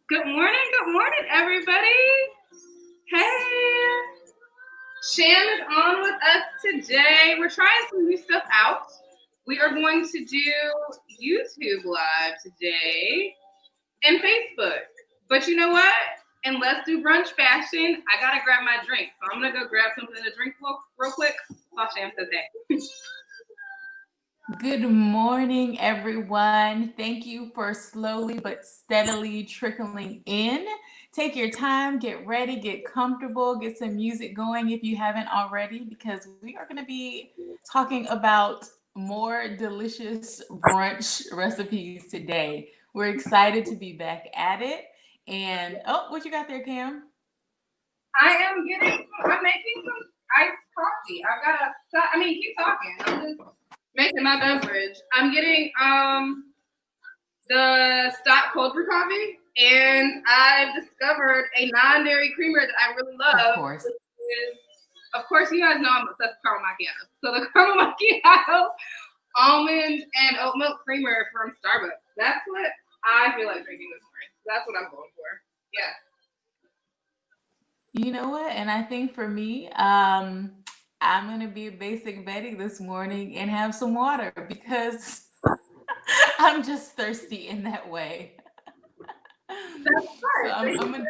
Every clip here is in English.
Good morning, everybody. Hey, Shan is on with us today. We're trying some new stuff out. We are going to do YouTube Live today and Facebook. But you know what? And let's do brunch fashion. I gotta grab my drink, so I'm gonna go grab something to drink real quick while Shan says hey. Good morning, everyone. Thank you for slowly but steadily trickling in. Take your time, get ready, get comfortable, get some music going if you haven't already, because we are going to be talking about more delicious brunch recipes today. We're excited to be back at it. And oh, what you got there, Cam? I'm making some iced coffee. I've got keep talking. I'm just making my beverage. I'm getting the stock cold brew coffee, and I've discovered a non-dairy creamer that I really love. Of course. Of course, you guys know I'm obsessed with caramel macchiato. So the caramel macchiato almond and oat milk creamer from Starbucks. That's what I feel like drinking this morning. That's what I'm going for. Yeah. You know what? And I think for me, I'm gonna be a basic Betty this morning and have some water because I'm just thirsty in that way. That's So fun. I'm, I'm gonna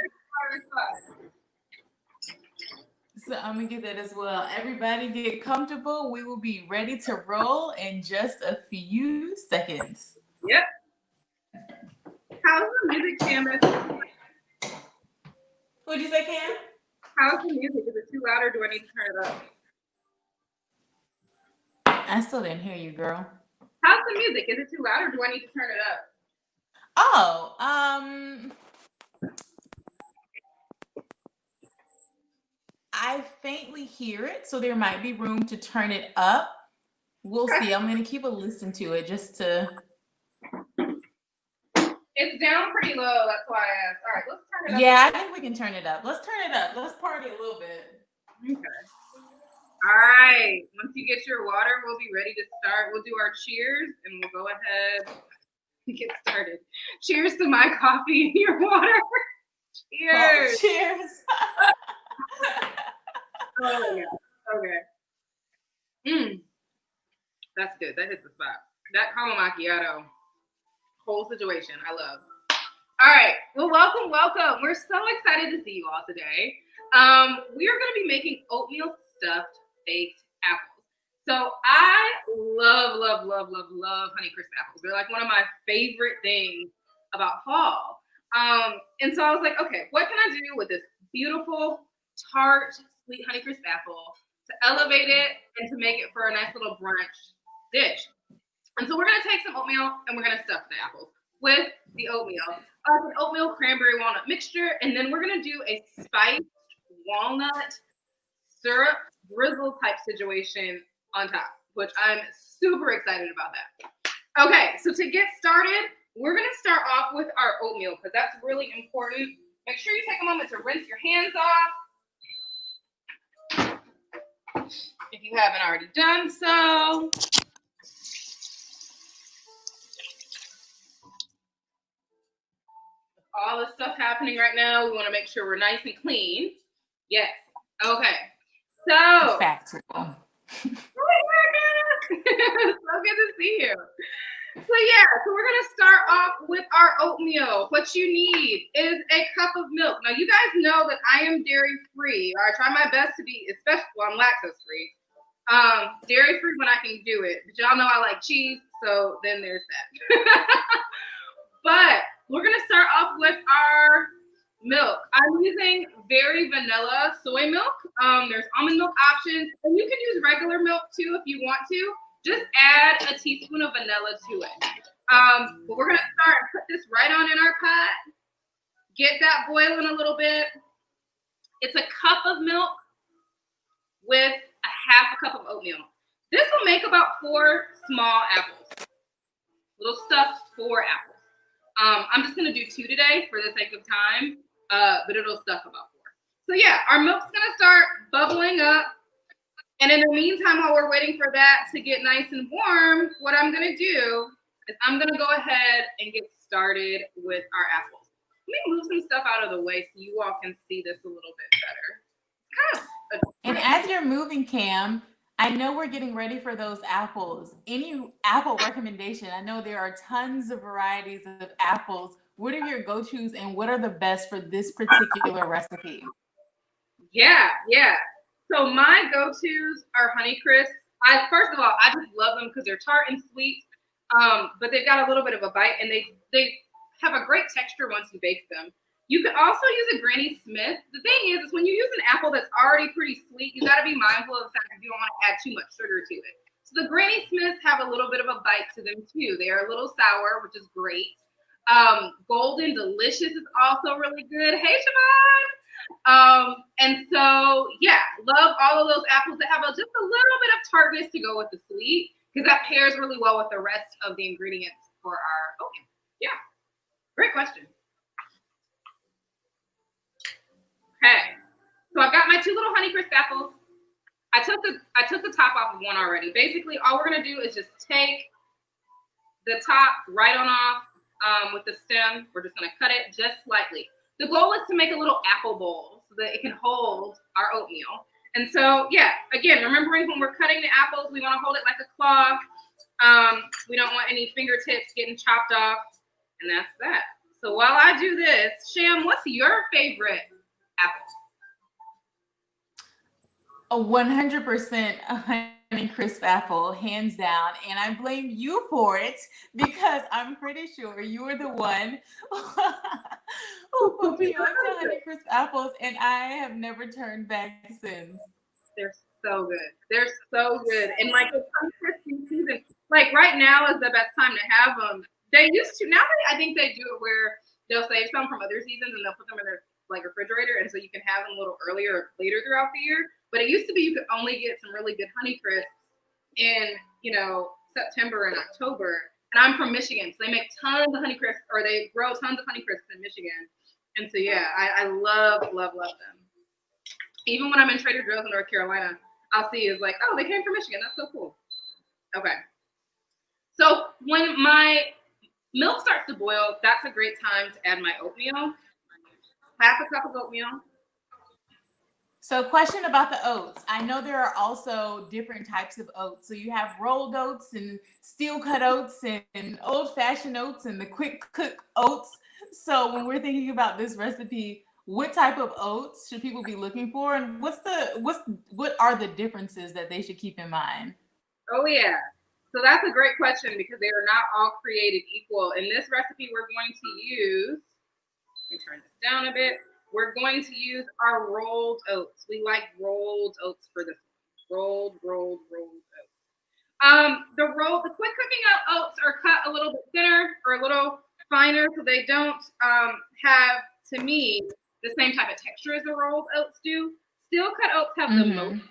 so I'm gonna get that as well. Everybody get comfortable. We will be ready to roll in just a few seconds. Yep. How's the music, Candace? What'd you say, Cam? How's the music? Is it too loud or do I need to turn it up? I still didn't hear you, girl. How's the music? Is it too loud or do I need to turn it up? Oh, I faintly hear it, so there might be room to turn it up. We'll see. I'm gonna keep a listen to it just to. It's down pretty low. That's why I asked. All right, let's turn it up. Yeah, I think we can turn it up. Let's turn it up. Let's party a little bit. Okay. All right. Once you get your water, we'll be ready to start. We'll do our cheers and we'll go ahead and get started. Cheers to my coffee and your water. Cheers. Oh, cheers. Oh, yeah. Okay. That's good. That hits the spot. That caramel macchiato whole situation, I love. All right. Well, welcome. We're so excited to see you all today. We are going to be making oatmeal stuffed baked apples. So I love Honeycrisp apples. They're like one of my favorite things about fall. And so I was like, okay, what can I do with this beautiful, tart, sweet Honeycrisp apple to elevate it and to make it for a nice little brunch dish? And so we're going to take some oatmeal and we're going to stuff the apples with the oatmeal. An oatmeal cranberry walnut mixture, and then we're going to do a spiced walnut syrup drizzle type situation on top, which I'm super excited about that. Okay, so to get started, we're going to start off with our oatmeal because that's really important. Make sure you take a moment to rinse your hands off if you haven't already done so. All this stuff happening right now, we want to make sure we're nice and clean. Yes. Okay. So Factual. so good to see you. So we're gonna start off with our oatmeal. What you need is a cup of milk. Now you guys know that I am dairy free, or I try my best to be, especially I'm lactose free. Dairy free when I can do it. But y'all know I like cheese, so then there's that. But we're gonna start off with our milk. I'm using very vanilla soy milk. There's almond milk options, and you can use regular milk too if you want to. Just add a teaspoon of vanilla to it. But we're gonna start and put this right on in our pot. Get that boiling a little bit. It's a cup of milk with a half a cup of oatmeal. This will make about 4 small apples. Little stuffed 4 apples. I'm just gonna do 2 today for the sake of time, but it'll stuff about 4. So yeah, our milk's gonna start bubbling up. And in the meantime, while we're waiting for that to get nice and warm, what I'm gonna do is I'm gonna go ahead and get started with our apples. me move some stuff out of the way so you all can see this a little bit better. And as you're moving, Cam, I know we're getting ready for those apples. Any apple recommendation? I know there are tons of varieties of apples. What are your go-tos and what are the best for this particular recipe? Yeah. So my go-tos are Honeycrisp. First of all, I just love them because they're tart and sweet, but they've got a little bit of a bite, and they have a great texture once you bake them. You could also use a Granny Smith. The thing is when you use an apple that's already pretty sweet, you got to be mindful of the fact that you don't want to add too much sugar to it. So the Granny Smiths have a little bit of a bite to them too. They are a little sour, which is great. Golden Delicious is also really good. Hey, Siobhan. And so, yeah, love all of those apples that have just a little bit of tartness to go with the sweet, because that pairs really well with the rest of the ingredients for our oatmeal. Yeah, great question. Okay, so I've got my 2 little Honeycrisp apples. I took the top off of one already. Basically, all we're gonna do is just take the top right on off with the stem. We're just gonna cut it just slightly. The goal is to make a little apple bowl so that it can hold our oatmeal. And so, yeah, again, remembering when we're cutting the apples, we want to hold it like a claw. We don't want any fingertips getting chopped off, and that's that. So while I do this, Sham, what's your favorite apple? A 100% Honeycrisp apple, hands down. And I blame you for it because I'm pretty sure you were the one who put me onto Honeycrisp apples, and I have never turned back since. They're so good. They're so good. And like it's Honeycrisp season, like right now is the best time to have them. They used to, now I think they do it where they'll save some from other seasons and they'll put them in their like refrigerator, and so you can have them a little earlier or later throughout the year. But it used to be you could only get some really good Honeycrisp in, September and October. And I'm from Michigan, so they make tons of Honeycrisp, or they grow tons of Honeycrisp in Michigan. And so yeah, I love them. Even when I'm in Trader Joe's in North Carolina, I'll see is like, oh, they came from Michigan. That's so cool. Okay. So when my milk starts to boil, that's a great time to add my oatmeal. Half a cup of oatmeal. So, question about the oats. I know there are also different types of oats. So you have rolled oats and steel cut oats and old fashioned oats and the quick cook oats. So when we're thinking about this recipe, what type of oats should people be looking for, and what are the differences that they should keep in mind? Oh yeah. So that's a great question because they are not all created equal. In this recipe, we're going to use, let me turn this down a bit. We're going to use our rolled oats. We like rolled oats for this one. Rolled oats. The quick cooking oats are cut a little bit thinner or a little finer, so they don't have, to me, the same type of texture as the rolled oats do. Steel cut oats have the most.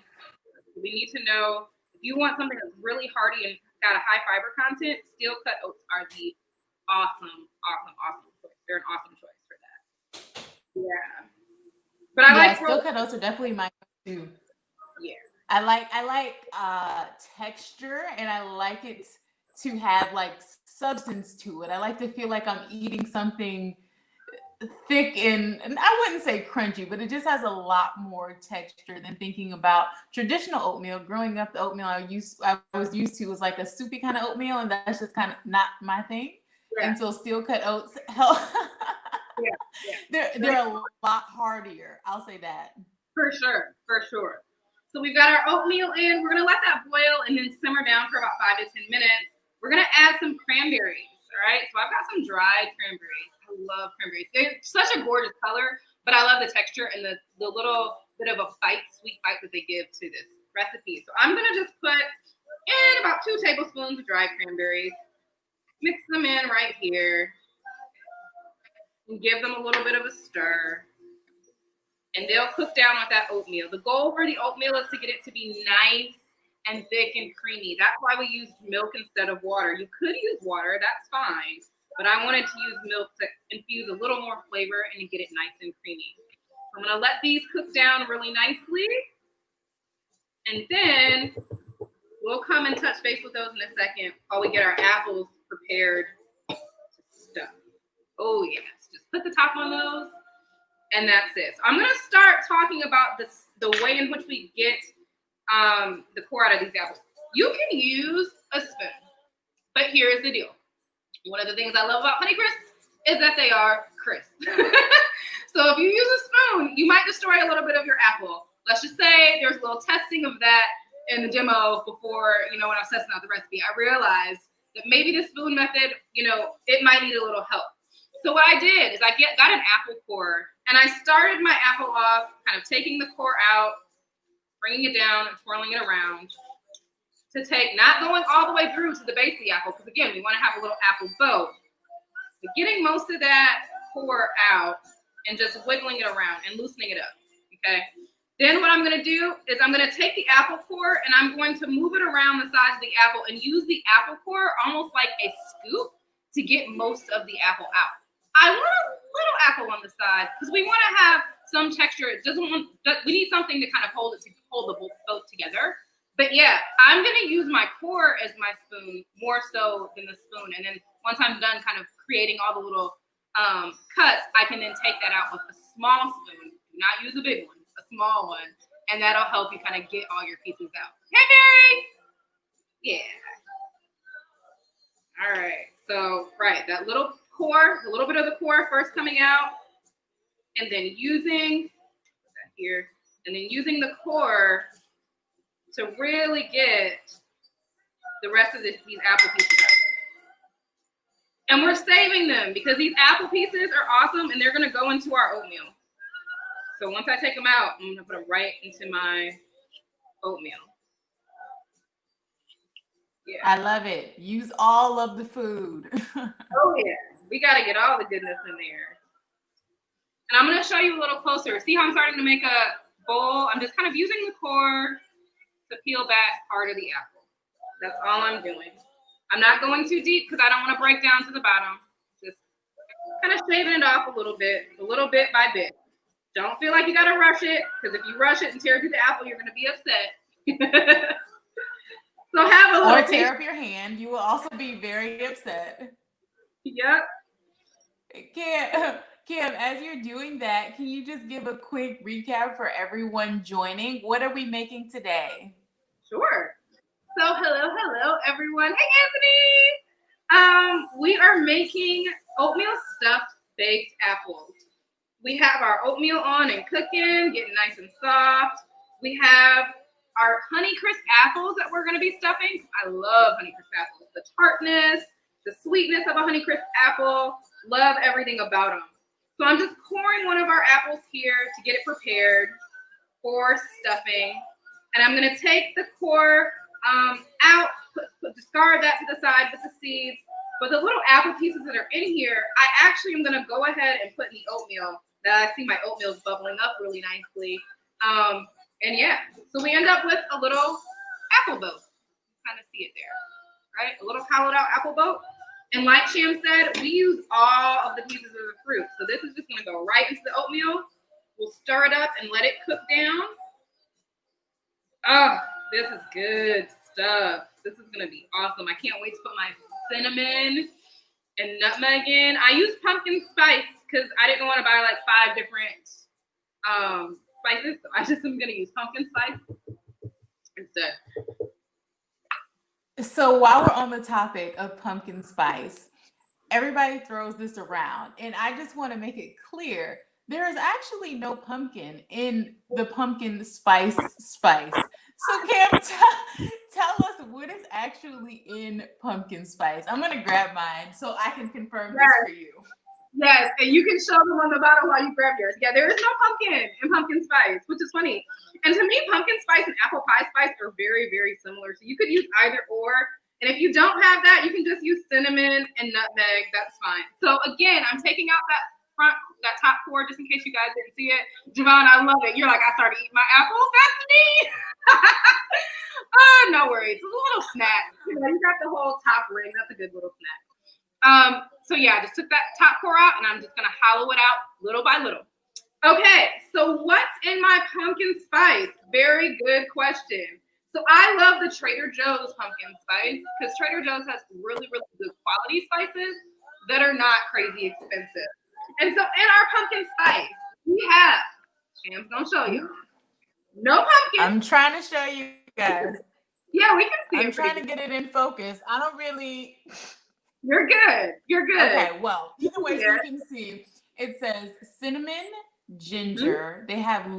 We need to know if you want something that's really hearty and got a high fiber content, steel cut oats are the awesome choice. They're an awesome choice for that. Yeah. But I like steel cut oats are definitely my go-to. Yeah. I like texture, and I like it to have like substance to it. I like to feel like I'm eating something thick and I wouldn't say crunchy, but it just has a lot more texture than thinking about traditional oatmeal. Growing up, the oatmeal I was used to was like a soupy kind of oatmeal, and that's just kind of not my thing. Yeah. And so steel cut oats help. They're a lot hardier. I'll say that. For sure. So we've got our oatmeal in. We're gonna let that boil and then simmer down for about 5 to 10 minutes. We're gonna add some cranberries. All right. So I've got some dried cranberries. I love cranberries. They're such a gorgeous color, but I love the texture and the little bit of a sweet bite that they give to this recipe. So I'm gonna just put in about 2 tablespoons of dried cranberries. Mix them in right here. And give them a little bit of a stir. And they'll cook down with that oatmeal. The goal for the oatmeal is to get it to be nice and thick and creamy. That's why we used milk instead of water. You could use water, that's fine. But I wanted to use milk to infuse a little more flavor and get it nice and creamy. So I'm gonna let these cook down really nicely. And then we'll come and touch base with those in a second while we get our apples prepared to stuff. Oh yes, just put the top on those, and that's it. So I'm gonna start talking about the way in which we get the core out of these apples. You can use a spoon, but here's the deal. One of the things I love about Honeycrisp is that they are crisp. So if you use a spoon, you might destroy a little bit of your apple. Let's just say there's a little testing of that in the demo before, when I was testing out the recipe. I realized that maybe the spoon method, it might need a little help. So what I did is I got an apple core, and I started my apple off kind of taking the core out, bringing it down and twirling it around to take, not going all the way through to the base of the apple, because again, we want to have a little apple boat. But getting most of that core out and just wiggling it around and loosening it up, okay? Then what I'm going to do is I'm going to take the apple core and I'm going to move it around the sides of the apple and use the apple core almost like a scoop to get most of the apple out. I want a little apple on the side because we want to have some texture. We need something to kind of hold the boat together. But yeah, I'm going to use my core as my spoon more so than the spoon. And then once I'm done kind of creating all the little cuts, I can then take that out with a small spoon. Do not use a big one, a small one. And that'll help you kind of get all your pieces out. Hey, Mary! Yeah. All right. So, right, that little core, a little bit of the core first coming out. And then using that here. And then using the core to really get the rest of these apple pieces out. And we're saving them because these apple pieces are awesome and they're gonna go into our oatmeal. So once I take them out, I'm gonna put them right into my oatmeal. Yeah. I love it. Use all of the food. Oh yeah, we gotta get all the goodness in there. And I'm gonna show you a little closer. See how I'm starting to make a bowl? I'm just kind of using the core to peel back part of the apple. That's all I'm doing. I'm not going too deep because I don't want to break down to the bottom. Just kind of shaving it off a little bit by bit. Don't feel like you got to rush it because if you rush it and tear through the apple, you're going to be upset. So have a little. Or tear up your hand. You will also be very upset. Yep. Kim, as you're doing that, can you just give a quick recap for everyone joining? What are we making today? Sure. So hello, everyone. Hey, Anthony. We are making oatmeal-stuffed baked apples. We have our oatmeal on and cooking, getting nice and soft. We have our Honeycrisp apples that we're going to be stuffing. I love Honeycrisp apples. The tartness, the sweetness of a Honeycrisp apple. Love everything about them. So I'm just coring one of our apples here to get it prepared for stuffing. And I'm going to take the core out, discard that to the side with the seeds. But the little apple pieces that are in here, I actually am going to go ahead and put in the oatmeal. Now I see my oatmeal's bubbling up really nicely. And yeah, so we end up with a little apple boat. Kind of see it there, right? A little hollowed out apple boat. And like Sham said, we use all of the pieces of the fruit. So this is just going to go right into the oatmeal. We'll stir it up and let it cook down. Oh, this is good stuff. This is going to be awesome. I can't wait to put my cinnamon and nutmeg in. I use pumpkin spice because I didn't want to buy like 5 different spices. So I just am going to use pumpkin spice instead. So while we're on the topic of pumpkin spice, everybody throws this around. And I just want to make it clear, there is actually no pumpkin in the pumpkin spice. So Cam, tell us what is actually in pumpkin spice. I'm going to grab mine so I can confirm this for you. Yes, and you can show them on the bottom while you grab yours. Yeah, there is no pumpkin in pumpkin spice, which is funny. And to me, pumpkin spice and apple pie spice are very, very similar. So you could use either or. And if you don't have that, you can just use cinnamon and nutmeg. That's fine. So again, I'm taking out that top core just in case you guys didn't see it. Javon, I love it. You're like, I started eating my apple. That's me. Oh, no worries. It's a little snack. You got the whole top ring. That's a good little snack. So yeah, I just took that top core out and I'm just going to hollow it out little by little. Okay, so what's in my pumpkin spice? Very good question. So I love the Trader Joe's pumpkin spice because Trader Joe's has really, really good quality spices that are not crazy expensive. And so in our pumpkin spice, we have, Sham's gonna show you, no pumpkin. I'm trying to show you guys. Yeah, we can see I'm it. trying to get it in focus. I don't really. You're good. You're good. Okay, well, either way, so you can see, it says cinnamon, ginger. They have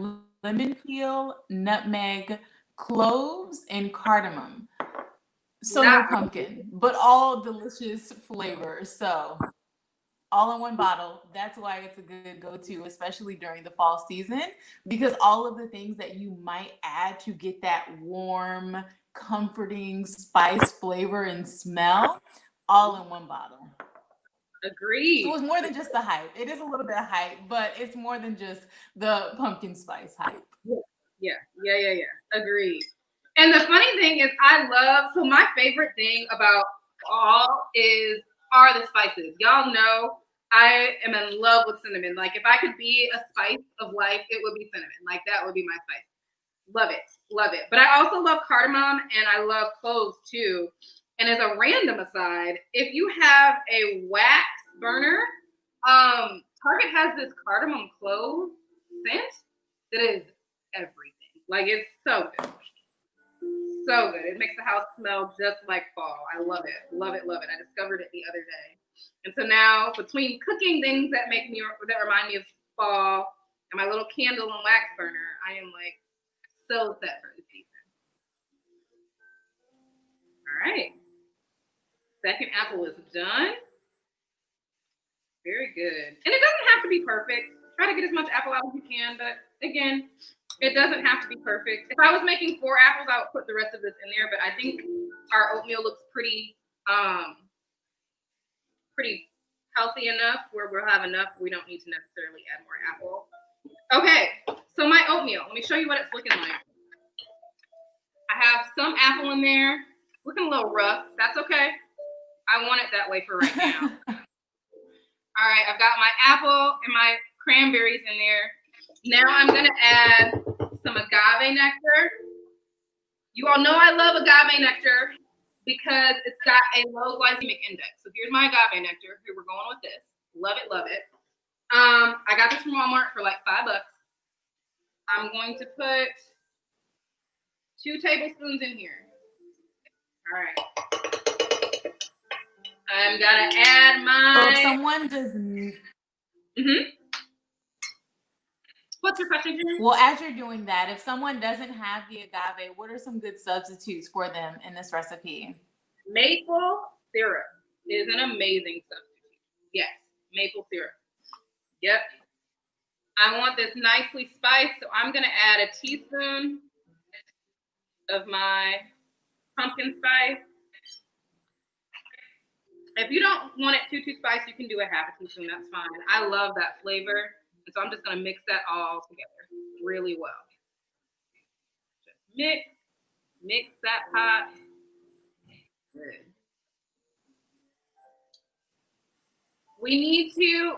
lemon peel, nutmeg, cloves, and cardamom. So no pumpkin, but all delicious flavors. So all in one bottle. That's why it's a good go-to, especially during the fall season, because all of the things that you might add to get that warm, comforting spice flavor and smell, all in one bottle. Agreed. So it's more than just the hype. It is a little bit of hype, but it's more than just the pumpkin spice hype. Yeah. Agreed. And the funny thing is, so my favorite thing about fall are the spices. Y'all know I am in love with cinnamon. Like, if I could be a spice of life, it would be cinnamon. Like, that would be my spice. Love it. Love it. But I also love cardamom and I love cloves too. And as a random aside, if you have a wax burner, Target has this cardamom clove scent that is everything. Like, it's so good. So good. It makes the house smell just like fall. I love it. Love it. Love it. I discovered it the other day. And so now, between cooking things that remind me of fall and my little candle and wax burner, I am like so set for the season. All right. Second apple is done. Very good. And it doesn't have to be perfect. Try to get as much apple out as you can, but again, it doesn't have to be perfect. If I was making 4 apples, I would put the rest of this in there, but I think our oatmeal looks pretty healthy enough where we'll have enough. We don't need to necessarily add more apple. Okay, so my oatmeal, let me show you what it's looking like. I have some apple in there. Looking a little rough. That's okay. I want it that way for right now. All right, I've got my apple and my cranberries in there. Now I'm going to add some agave nectar. You all know I love agave nectar because it's got a low glycemic index. So here's my agave nectar. Here, we're going with this. Love it, love it. I got this from Walmart for like $5. I'm going to put 2 tablespoons in here. All right. I'm going to add my... So if someone doesn't... What's your question, Jenny? Well, as you're doing that, if someone doesn't have the agave, what are some good substitutes for them in this recipe? Maple syrup is an amazing substitute. Yes, maple syrup. Yep. I want this nicely spiced, so I'm going to add a teaspoon of my pumpkin spice. If you don't want it too spiced, you can do a half a teaspoon. That's fine. I love that flavor. And so I'm just going to mix that all together really well. Just mix that pot. Good. We need to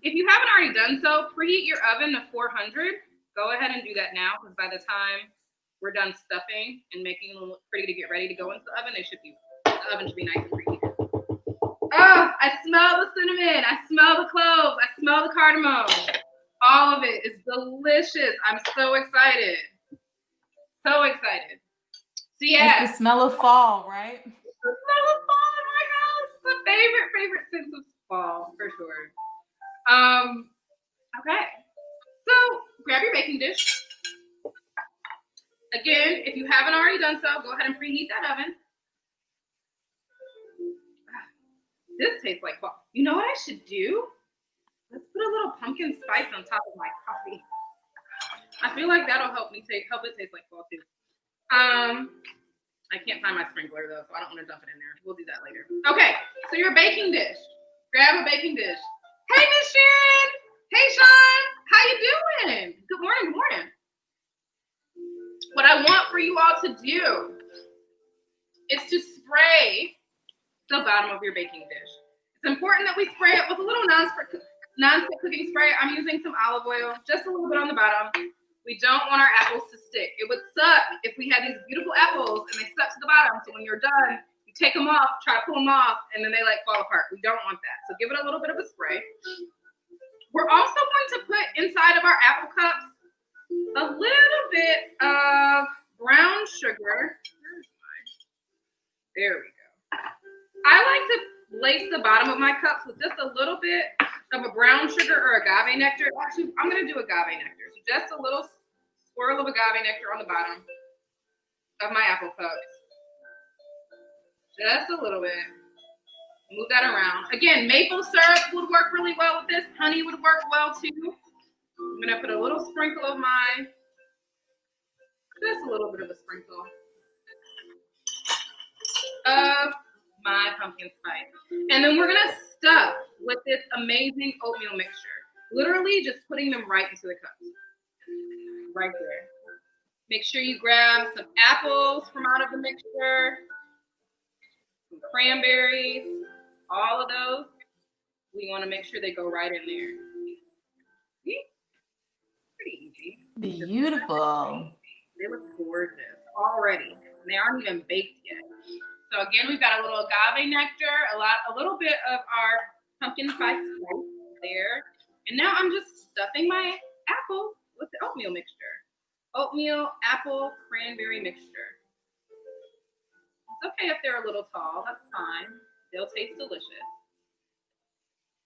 if you haven't already done so, preheat your oven to 400. Go ahead and do that now, because by the time we're done stuffing and making them look pretty to get ready to go into the oven, the oven should be nice and preheated. Oh, I smell the cinnamon. I smell the cloves. I smell the cardamom. All of it is delicious. I'm so excited. So excited. So yeah. It's the smell of fall, right? The smell of fall in my house. The favorite sense of fall, for sure. Okay. So grab your baking dish. Again, if you haven't already done so, go ahead and preheat that oven. This tastes like fall. You know what I should do? Let's put a little pumpkin spice on top of my coffee. I feel like that'll help it taste like fall too. I can't find my sprinkler though, so I don't want to dump it in there. We'll do that later. Okay, so your baking dish. Grab a baking dish. Hey, Miss Sharon. Hey, Sean. How you doing? Good morning. Good morning. What I want for you all to do is to spray the bottom of your baking dish. It's important that we spray it with a little non-stick cooking spray. I'm using some olive oil, just a little bit on the bottom. We don't want our apples to stick. It would suck if we had these beautiful apples and they stuck to the bottom. So when you're done, you take them off, try to pull them off, and then they like fall apart. We don't want that. So give it a little bit of a spray. We're also going to put inside of our apple cups a little bit of brown sugar. There we go. I like to lace the bottom of my cups with just a little bit of a brown sugar or agave nectar. Actually, I'm going to do agave nectar. So just a little swirl of agave nectar on the bottom of my apple cups. Just a little bit. Move that around. Again, maple syrup would work really well with this. Honey would work well too. I'm going to put a little sprinkle of mine. Just a little bit of a sprinkle of my pumpkin spice. And then we're going to stuff with this amazing oatmeal mixture. Literally just putting them right into the cups. Right there. Make sure you grab some apples from out of the mixture, some cranberries, all of those. We want to make sure they go right in there. See? Pretty easy. Beautiful. They look gorgeous already. They aren't even baked yet. So again, we've got a little agave nectar, a little bit of our pumpkin spice there. And now I'm just stuffing my apple with the oatmeal mixture. Oatmeal, apple, cranberry mixture. It's okay if they're a little tall, that's fine. They'll taste delicious.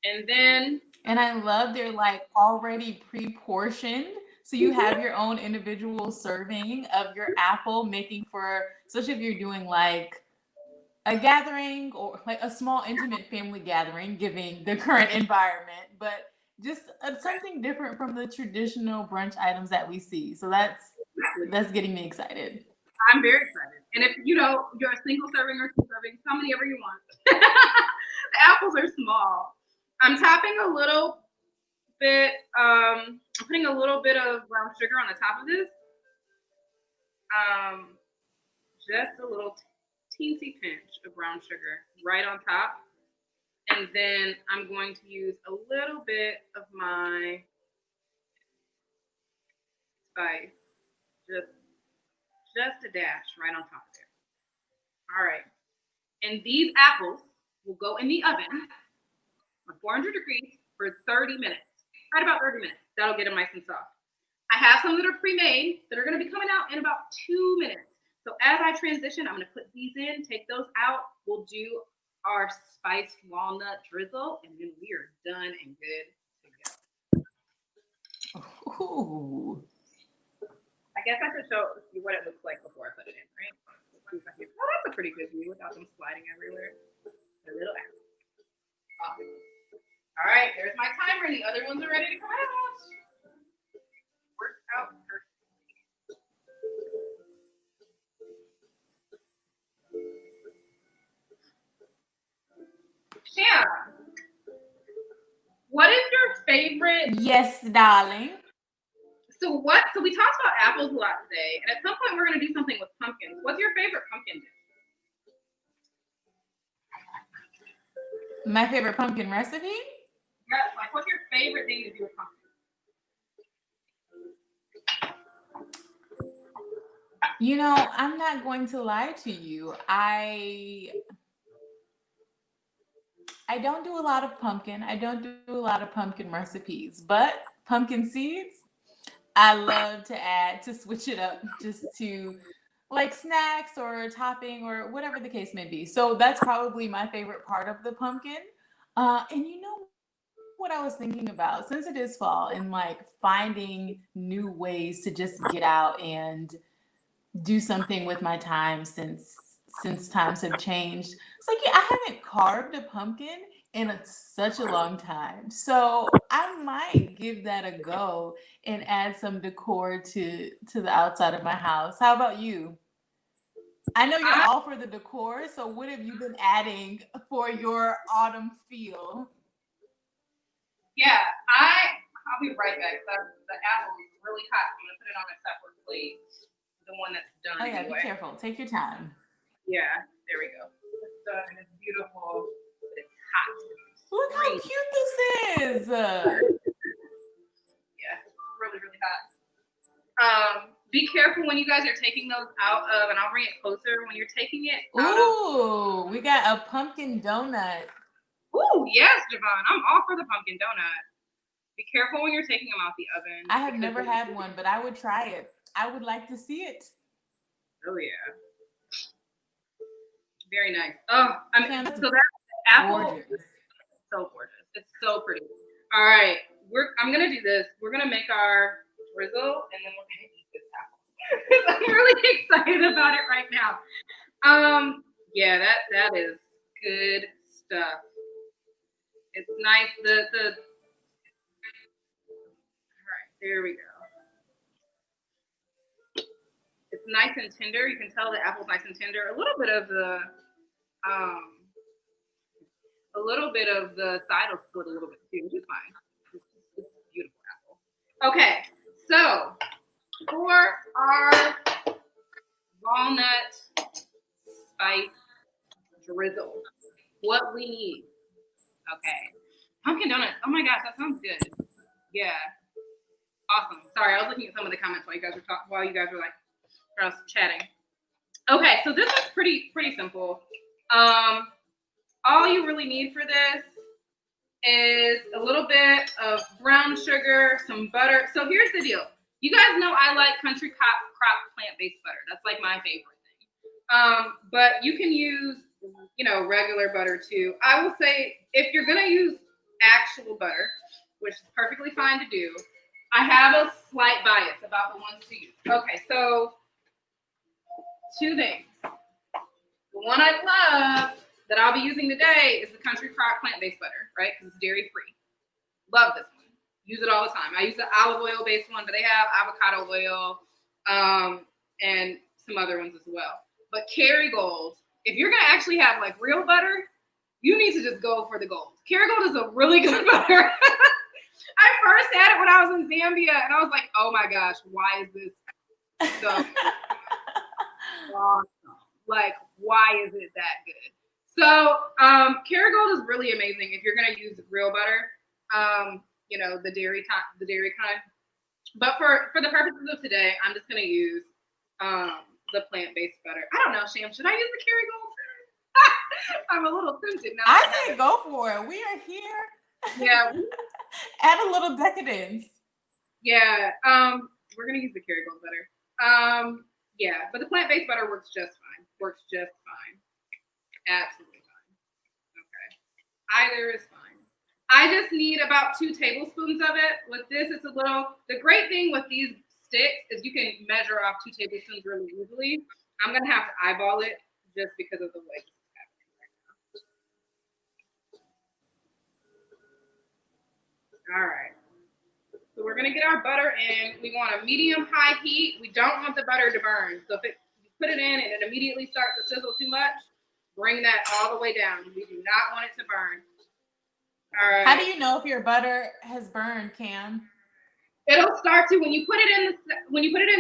And then... And I love they're like already pre-portioned. So you have your own individual serving of your apple, making for, especially if you're doing like a gathering or like a small intimate family gathering, given the current environment, but just something different from the traditional brunch items that we see. So that's getting me excited. I'm very excited. And if you're a single serving or two serving, how many ever you want. The apples are small. I'm topping a little bit, I'm putting a little bit of brown sugar on the top of this. Just a little teensy pinch of brown sugar right on top. And then I'm going to use a little bit of my spice. Just a dash right on top of it. All right. And these apples will go in the oven on 400 degrees for 30 minutes. Right about 30 minutes. That'll get them nice and soft. I have some that are pre-made that are going to be coming out in about 2 minutes. So as I transition, I'm going to put these in, take those out. We'll do our spiced walnut drizzle, and then we are done and good to go. Ooh. I guess I should show you what it looks like before I put it in, right? Oh, that's a pretty good view without them sliding everywhere. A little apple. Awesome. All right, there's my timer, and the other ones are ready to come out. Worked out perfectly. Shanna, what is your favorite? Yes, darling. So we talked about apples a lot today, and at some point we're going to do something with pumpkins. What's your favorite pumpkin dish? My favorite pumpkin recipe? Yeah, like what's your favorite thing to do with pumpkin? I'm not going to lie to you. I don't do a lot of pumpkin. I don't do a lot of pumpkin recipes, but pumpkin seeds, I love to add to switch it up just to like snacks or topping or whatever the case may be. So that's probably my favorite part of the pumpkin. And what I was thinking about, since it is fall and like finding new ways to just get out and do something with my time since times have changed. It's like, yeah, I haven't carved a pumpkin in such a long time. So I might give that a go and add some decor to the outside of my house. How about you? I know you're all for the decor, so what have you been adding for your autumn feel? Yeah, I'll be right back. The apple is really hot. I'm gonna put it on a separate plate. The one that's done. Oh yeah, anyway. Be careful. Take your time. Yeah, there we go. It's done and it's beautiful, but it's hot. Look how cute this is. Yeah, really, really hot. Be careful when you guys are taking those out of, and I'll bring it closer when you're taking it out of. Ooh, we got a pumpkin donut. Ooh, yes, Javon. I'm all for the pumpkin donut. Be careful when you're taking them out the oven. I have never had one, but I would try it. I would like to see it. Oh yeah. Very nice. Oh, so that apple gorgeous. is so gorgeous. It's so pretty. All right, I'm gonna do this. We're gonna make our drizzle, and then we're gonna eat this apple. I'm really excited about it right now. Yeah, that is good stuff. It's nice. All right, there we go. It's nice and tender. You can tell the apple's nice and tender. A little bit of the side will split a little bit too, which is fine. It's a beautiful apple. Okay, so for our walnut spice drizzle, what we need. Okay, pumpkin donuts. Oh my gosh, that sounds good. Yeah, awesome. Sorry, I was looking at some of the comments while you guys were like chatting. Okay, so this is pretty simple. All you really need for this is a little bit of brown sugar, some butter. So here's the deal. You guys know I like Country Crop plant-based butter. That's like my favorite thing. But you can use, regular butter too. I will say if you're gonna use actual butter, which is perfectly fine to do, I have a slight bias about the ones to use. Okay, so two things. The one I love that I'll be using today is the Country Crop plant-based butter, right? Because it's dairy-free. Love this one. Use it all the time. I use the olive oil-based one, but they have avocado oil and some other ones as well. But Kerrygold, if you're going to actually have like real butter, you need to just go for the gold. Kerrygold is a really good butter. I first had it when I was in Zambia, and I was like, oh my gosh, why is this so awesome? Like, why is it that good? So Kerrygold is really amazing if you're going to use real butter, the dairy kind. But for the purposes of today, I'm just going to use the plant-based butter. I don't know, Sham, should I use the Kerrygold? I'm a little tempted now. I say go for it. We are here. Yeah. Add a little decadence. Yeah. We're going to use the Kerrygold butter. Yeah, but the plant-based butter works just fine. Absolutely fine. Okay. Either is fine. I just need about 2 tablespoons of it. With this, the great thing with these sticks is you can measure off 2 tablespoons really easily. I'm going to have to eyeball it just because of the way this is happening right now. All right. So we're going to get our butter in. We want a medium-high heat. We don't want the butter to burn. So if you put it in and it immediately starts to sizzle too much, bring that all the way down. We do not want it to burn. All right. How do you know if your butter has burned, Cam? It'll start to when you put it in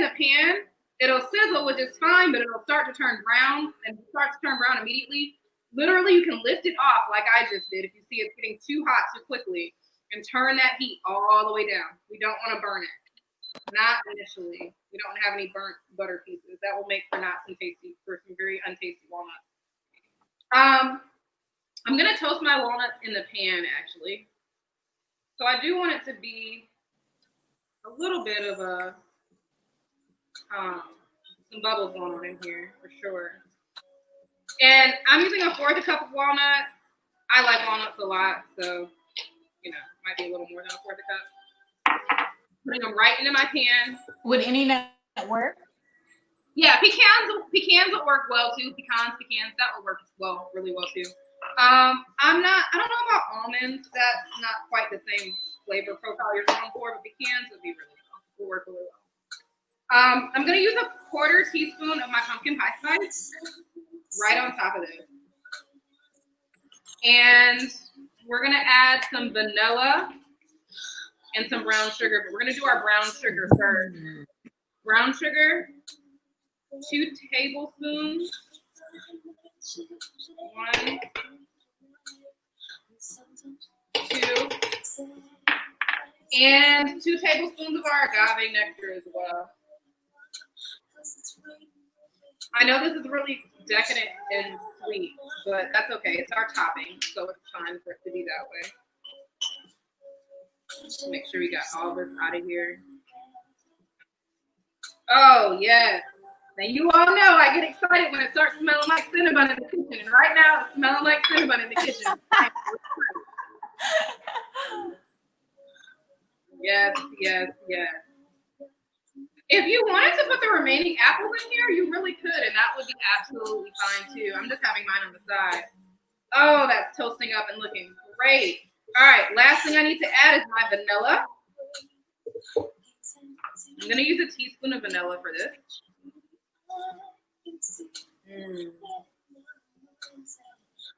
the pan, it'll sizzle, which is fine, but it'll start to turn brown, and it starts to turn brown immediately. Literally, you can lift it off like I just did if you see it's getting too hot too quickly, and turn that heat all the way down. We don't want to burn it. Not initially. We don't have any burnt butter pieces. That will make for some very untasty walnuts. I'm gonna toast my walnuts in the pan actually. So I do want it to be a little bit of some bubbles going on in here for sure. And I'm using a 1/4 cup of walnuts. I like walnuts a lot, so might be a little more than a 1/4 cup. Putting them right into my pan. Would any nut work? Yeah, pecans will work well too. Pecans, that will work really well too. I don't know about almonds. That's not quite the same flavor profile you're going for, but pecans will work really well. I'm gonna use a 1/4 teaspoon of my pumpkin pie spice right on top of this. And we're gonna add some vanilla and some brown sugar, but we're gonna do our brown sugar first. Brown sugar, 2 tablespoons. 1, 2, and 2 tablespoons of our agave nectar as well. I know this is really decadent and sweet, but that's okay. It's our topping, so it's fine for it to be that way. Make sure we got all this out of here. Oh, yes. Now, you all know I get excited when it starts smelling like cinnamon in the kitchen. And right now, it's smelling like cinnamon in the kitchen. Yes, yes, yes. If you wanted to put the remaining apples in here, you really could, and that would be absolutely fine too. I'm just having mine on the side. Oh, that's toasting up and looking great. All right, last thing I need to add is my vanilla. I'm going to use a teaspoon of vanilla for this.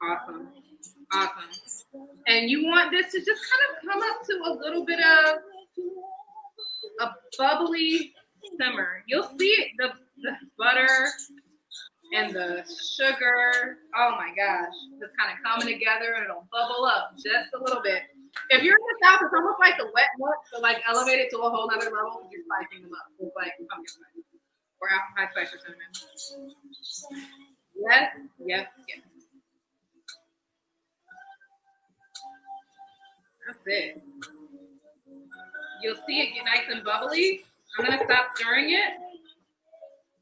Awesome. Awesome. And you want this to just kind of come up to a little bit of a bubbly simmer. You'll see it, the butter and the sugar. Oh my gosh. Just kind of coming together and it'll bubble up just a little bit. If you're in the South, it's almost like the wet nuts, so like elevate it to a whole other level because you're spicing them up with like pumpkin spice or apple pie spice or cinnamon. Yes, yes, yes. That's it. You'll see it get nice and bubbly. I'm gonna stop stirring it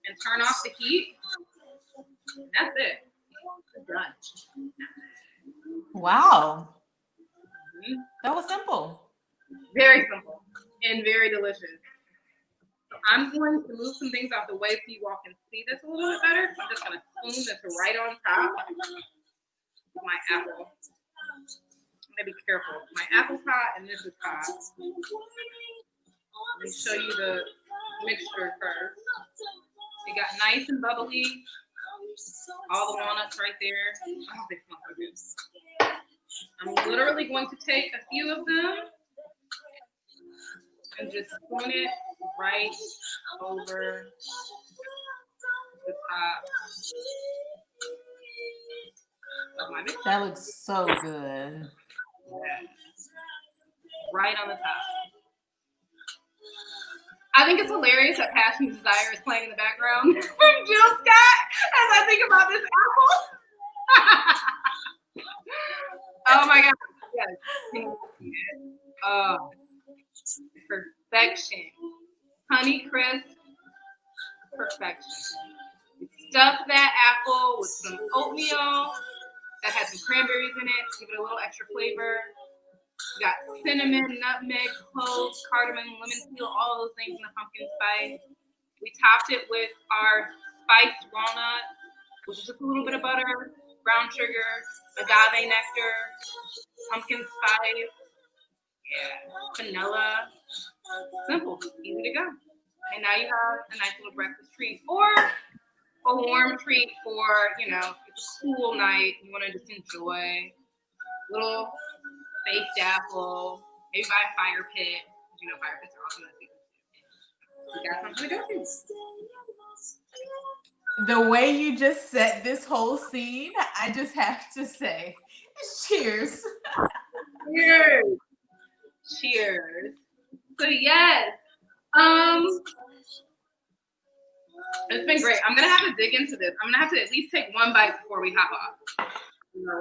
and turn off the heat. That's it. It's done. Wow. That was simple. Very simple and very delicious. So I'm going to move some things out the way so you all can see this a little bit better. So I'm just going to spoon this right on top of my apple. I'm going to be careful. My apple's hot and this is hot. Let me show you the mixture first. It got nice and bubbly. All the walnuts right there. Oh, they smell so good. I'm literally going to take a few of them and just spoon it right over the top of my mixture. That looks so good. Yeah. Right on the top. I think it's hilarious that Passion's Desire is playing in the background from Jill Scott as I think about this apple. Oh my God. Yes. Oh, perfection. Honeycrisp, perfection. Stuff that apple with some oatmeal that has some cranberries in it to give it a little extra flavor. We got cinnamon, nutmeg, cloves, cardamom, lemon peel, all those things in the pumpkin spice. We topped it with our spiced walnut, which is just a little bit of butter, brown sugar, agave nectar, pumpkin spice, vanilla. Simple, easy to go. And now you have a nice little breakfast treat or a warm treat for, you know, it's a cool night. You want to just enjoy little baked apple, maybe buy a fire pit. You know, fire pits are awesome this season. We got something to go to. The way you just set this whole scene, I just have to say, cheers. Cheers. Cheers. So yes. It's been great. I'm gonna have to dig into this. I'm gonna have to at least take one bite before we hop off.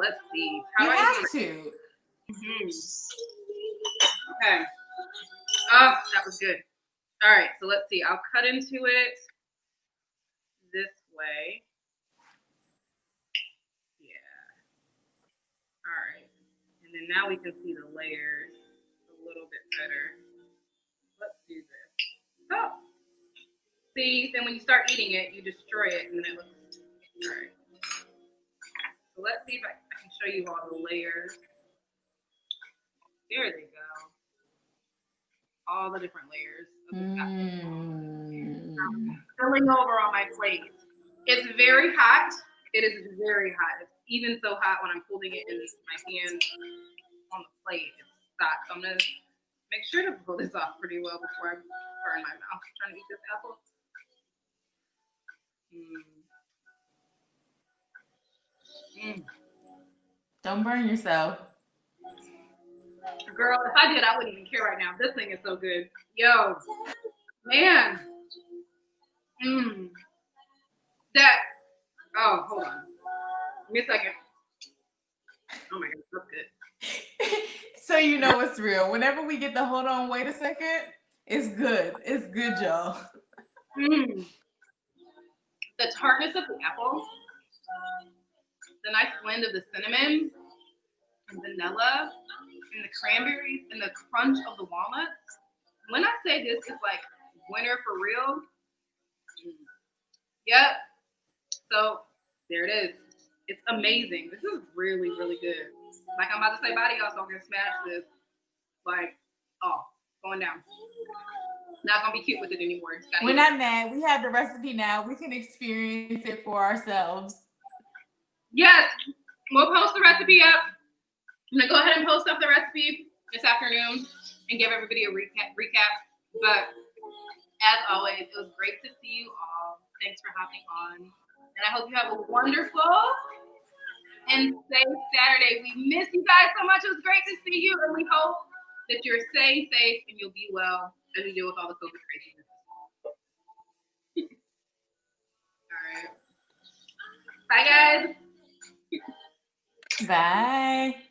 Let's see. How do I have to? Okay. Oh, that was good. All right, so let's see. I'll cut into it this way. Yeah. All right. And then now we can see the layers a little bit better. Let's do this. Oh. See, then when you start eating it, you destroy it, and then it looks all right. So let's see if I can show you all the layers. There they go. All the different layers of the filling over on my plate. It's very hot. It is very hot. It's even so hot when I'm holding it in my hand on the plate. It's hot. So I'm gonna make sure to pull this off pretty well before I burn my mouth trying to eat this apple. Don't burn yourself. Girl, if I did, I wouldn't even care right now. This thing is so good. Yo, man. That, oh, hold on. Give me a second. Oh my God, that's good. So you know it's real. Whenever we get the hold on, wait a second, it's good. It's good, y'all. Mm. The tartness of the apple, the nice blend of the cinnamon and vanilla and the cranberries and the crunch of the walnuts. When I say this is like winter for real, yep. So there it is. It's amazing. This is really, really good. Like I'm about to say bye to y'all, so I'm gonna smash this. Like, oh, going down. Not gonna be cute with it anymore. We're not mad. We have the recipe now. We can experience it for ourselves. Yes, we'll post the recipe up. I'm gonna go ahead and post up the recipe this afternoon and give everybody a recap. But as always, it was great to see you all. Thanks for hopping on. And I hope you have a wonderful and safe Saturday. We miss you guys so much. It was great to see you, and we hope that you're safe, and you'll be well as you deal with all the COVID craziness. All right. Bye, guys. Bye.